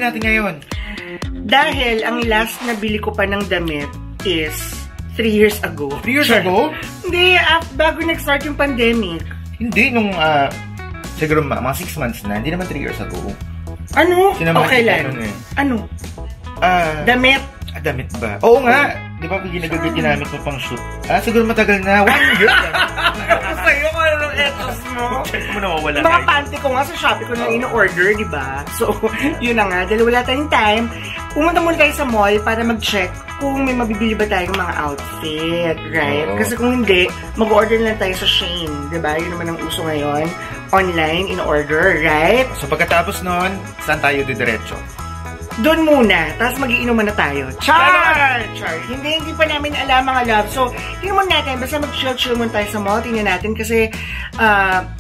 gagawin natin ngayon? Dahil ang last na bili ko pa ng damit is 3 years ago. 3 years ago? Hindi, bago nag-start yung pandemic. Hindi, nung siguro mga 6 months na. Hindi naman 3 years ago. Ano? Okay lang. Ano? Damit. Damit ba? Oo nga. Di ba ginagagamit mo pang shoot? Siguro matagal na. 1 year lang. Sa'yo ko ano ng etos mo. Check mo nawawala. Mga panty ko nga sa Shopee ko na in-order, di ba? So, yun na nga. Dahil wala tayong time, pumunta muna tayo sa mall para mag-check kung may mabibili ba tayong mga outfit, right? Kasi kung hindi, mag-order lang tayo sa Shein, di ba? Yun naman ang uso ngayon. Online, in-order, right? So, pagkatapos nun, saan tayo didiretso? Doon muna, tapos mag-iinuman na tayo. Char! Hindi pa namin alam mga love. So, tingnan muna natin, basta mag-chill muna tayo sa mall. Tingnan natin kasi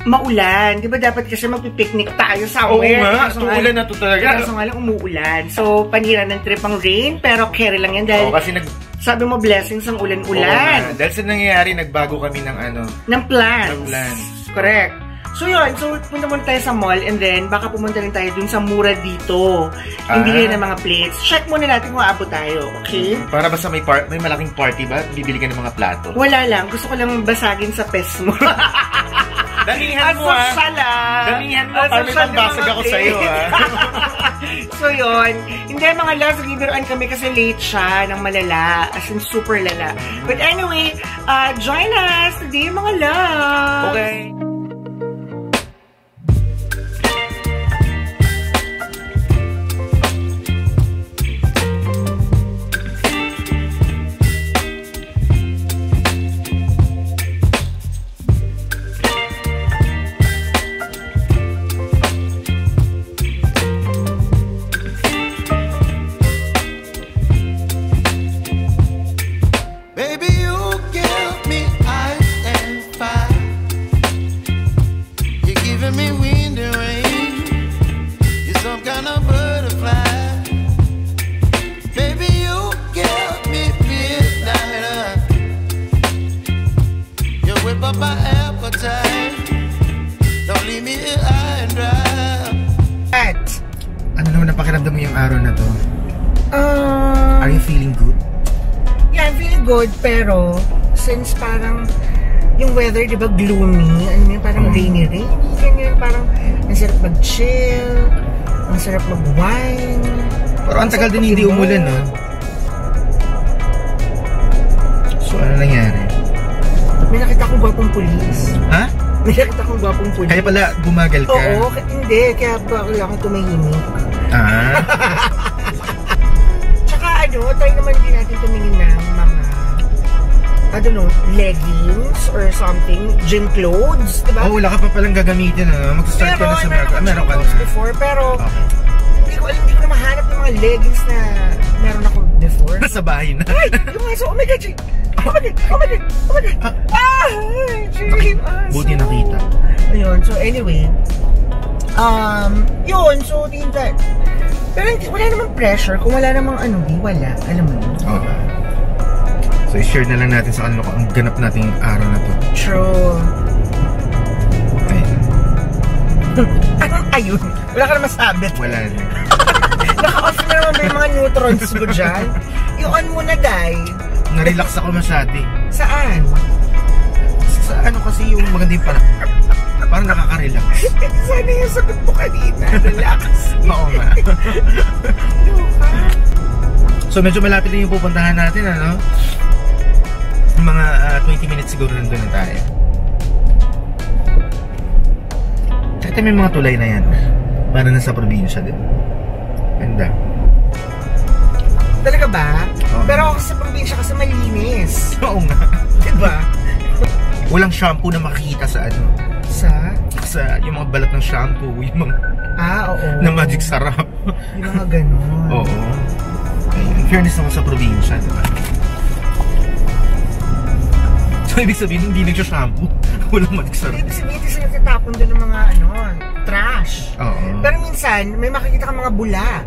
maulan. Di ba dapat kasi magpipiknik tayo somewhere? Oo nga, umuulan na to talaga. Kaso nga lang umuulan. So, panira ng trip ang rain, pero carry lang yan dahil kasi sabi mo blessings ang ulan-ulan. Dahil sa nangyayari, nagbago kami ng ng plans. Ng plans. Correct. So yun, punta muna tayo sa mall and then baka pumunta rin tayo dun sa mura dito. Hindi rin ng mga plates. Check muna natin kung aabot tayo, okay? Para basta may malaking party ba? Bibili ka ng mga plato? Wala lang. Gusto ko lang basagin sa pes mo. Damihan mo Damihan mo. Para may pambasag ako sa'yo So yun. Hindi mga loves, nagibiruan kami kasi late siya ng malala. As in super lala. But anyway, join us today mga loves. Okay. Ano naman ang pakiramdam mo yung araw na to? Are you feeling good? Yeah, I'm feeling good, pero since parang yung weather, di ba, gloomy, parang rainy, ganyan, parang ang sarap mag-chill, ang sarap mag-wine. Pero ang tagal din hindi umulan, no? So, ano nangyari? May nakita akong gwapong pulis. Ha? May nakita akong gwapong pulis. Kaya pala bumagal ka? Oo, hindi. Kaya bakit akong tumahimik. Tsaka try naman din natin tumingin ng mga, I don't know, leggings or something, gym clothes, diba? Oh, wala ka pa palang gagamitin, mag-start ka na sa mga, meron ka na. Before, pero hindi ko na mahanap ng mga leggings na meron ako before. Nasa bahay na. Ay, yung mga oh my God, Jay! Oh my God! Buti nakita. Ayun, so anyway, yun, so tingin tayo. Pero wala namang pressure, kung wala namang wala, alam mo yun. Okay. So i-share na lang natin sa kanila kung ang ganap natin yung araw na to. True. Ayun, wala ka na masabit. Wala na. Naka-off na naman ba yung mga neutrons mo dyan? I-on mo na, Day. Na-relax ako masyado. Saan? Sa kasi yung maganda yung parang nakaka-relax. Sana yung sagot mo kanina. Relax. Oo nga. So medyo malapit na yung pupuntahan natin, mga 20 minutes siguro nandun na tayo. Tsaka may mga tulay na yan. Para nasa probinsya din. Ganda. Talaga ba? Oo. Pero ako sa probinsya kasi malinis. Oo nga. Diba? Walang shampoo na makikita sa sa yung mga balat ng shampoo, yung mga oo. na magic sarap. Yung mga ganun. Oo. In fairness naman sa probinsya, diba? So, ibig sabihin, hindi nagsha-shampoo. Walang magic sarap. Ibig sabihin, hindi sila tatapon doon ng mga, trash. Oo. Pero minsan, may makikita kang mga bula.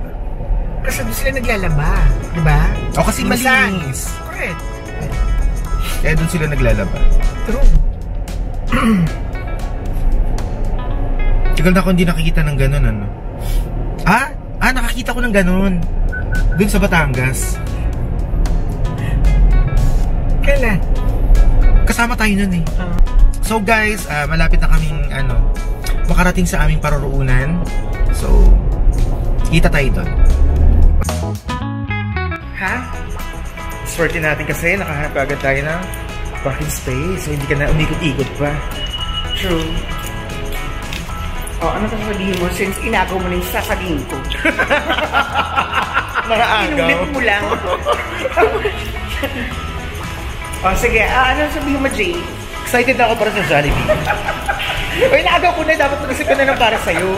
Kasi doon sila naglalaba. Diba? O, kasi malinis. Correct. Kaya doon sila naglalaba. True. Tagal na ako hindi nakikita ng ganun, nakakita nakakita ko ng ganun. Doon sa Batangas. Kailan? Kasama tayo nun eh. So guys, malapit na kaming makarating sa aming paroroonan. So, kita tayo doon. Ha? Swerte natin kasi nakahanap agad tayo ng parking space. So, hindi ka na umikot-ikot pa. True. Ano sasabihin mo since inagaw mo na yung sasabihin ko? Mga agaw. Inulit mo lang. Sige. Ano sabihin mo, Jay? Excited na ako para sa Jollibee. Uy, naagaw ko na. Dapat mag-isip ko na ng para sa'yo.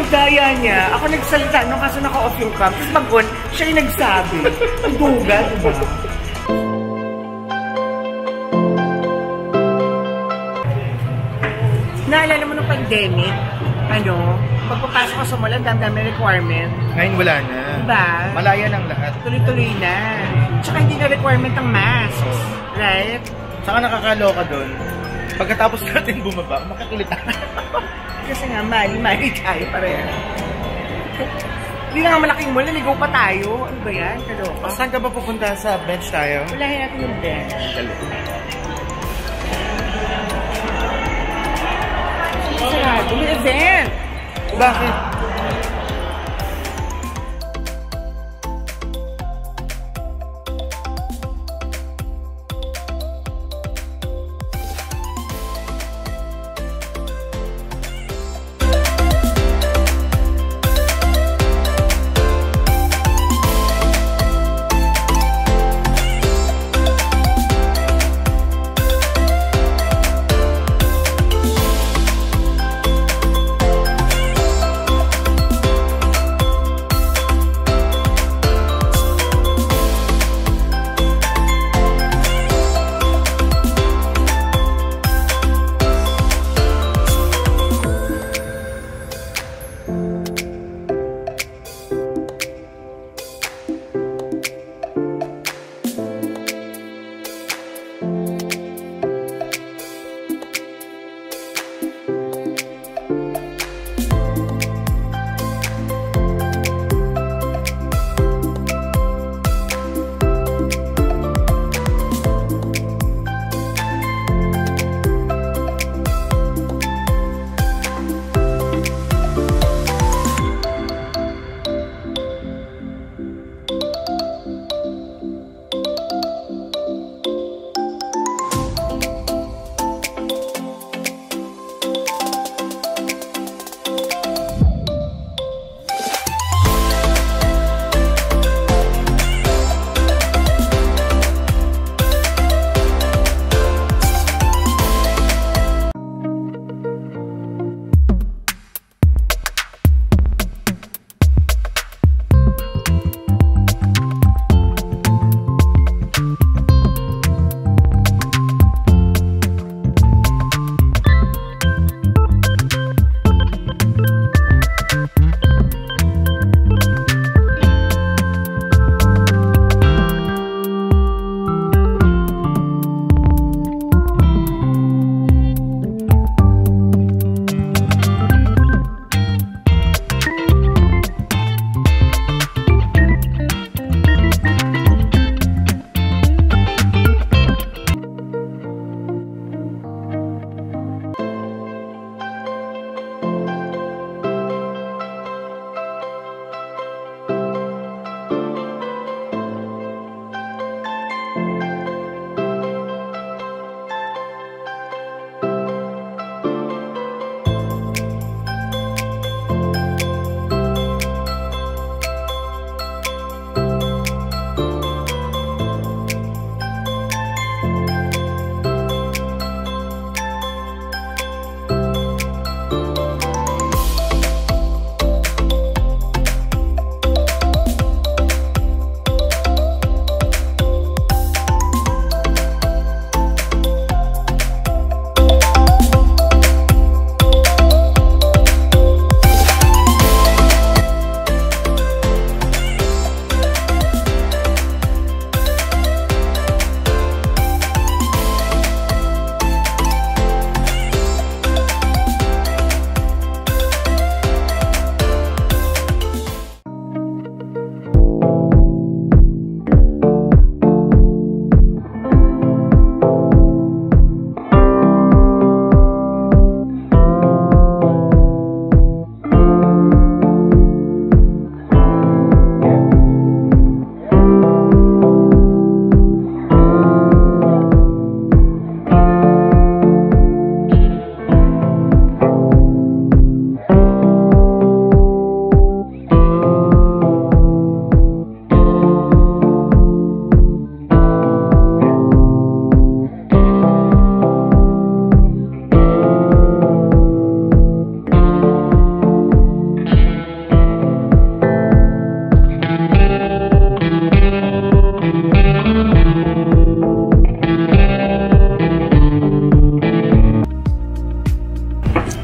Daya niya. Ako nagsalita nung kaso naka-off yung cam. Tapos mag-on, siya yung nagsabi. Ang duga, diba? Naalala mo nung pandemic, pagpapasok ko sa mall, ang dami requirement. Ngayon wala na. Diba? Malaya ng lahat. Tuloy-tuloy na. Tsaka hindi na requirement ang mask. Right? Saka nakakaloka doon. Pagkatapos natin bumaba, makakulit na. Kasi nga, mali-mali tayo pareha. Hindi na nga malaking mall, naligaw pa tayo. Ano ba yan? Kaloka. Saan ka ba pupunta? Sa bench tayo? Ulahin natin yung bench. Sarado, may event! Bakit?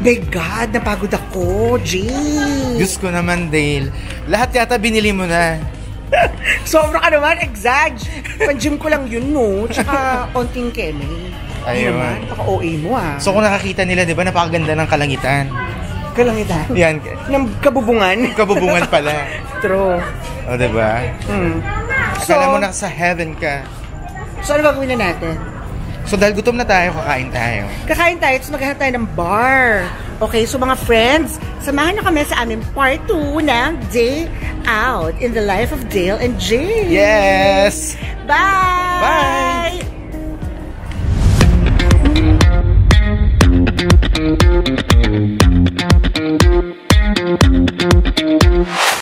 my God, napagod ako, Jay. Diyos ko naman, Dale. Lahat yata binili mo na. Sobra ka naman, exag. Pan-gym ko lang yun, no? Tsaka onting keme. Ayun. Naman, paka-OA mo, ah. So kung nakakita nila, di ba, napakaganda ng kalangitan. Kalangitan? Yan. Ng kabubungan? Kabubungan pala. True. O, di ba? Akala mo na sa heaven ka. So, ano gagawin na natin? So dahil gutom na tayo, kakain tayo. Kakain tayo, tapos maghanap tayo ng bar. Okay, so mga friends, samahan na kami sa aming part 2 ng Day Out in the Life of Dale and Jay. Yes! Bye! Bye!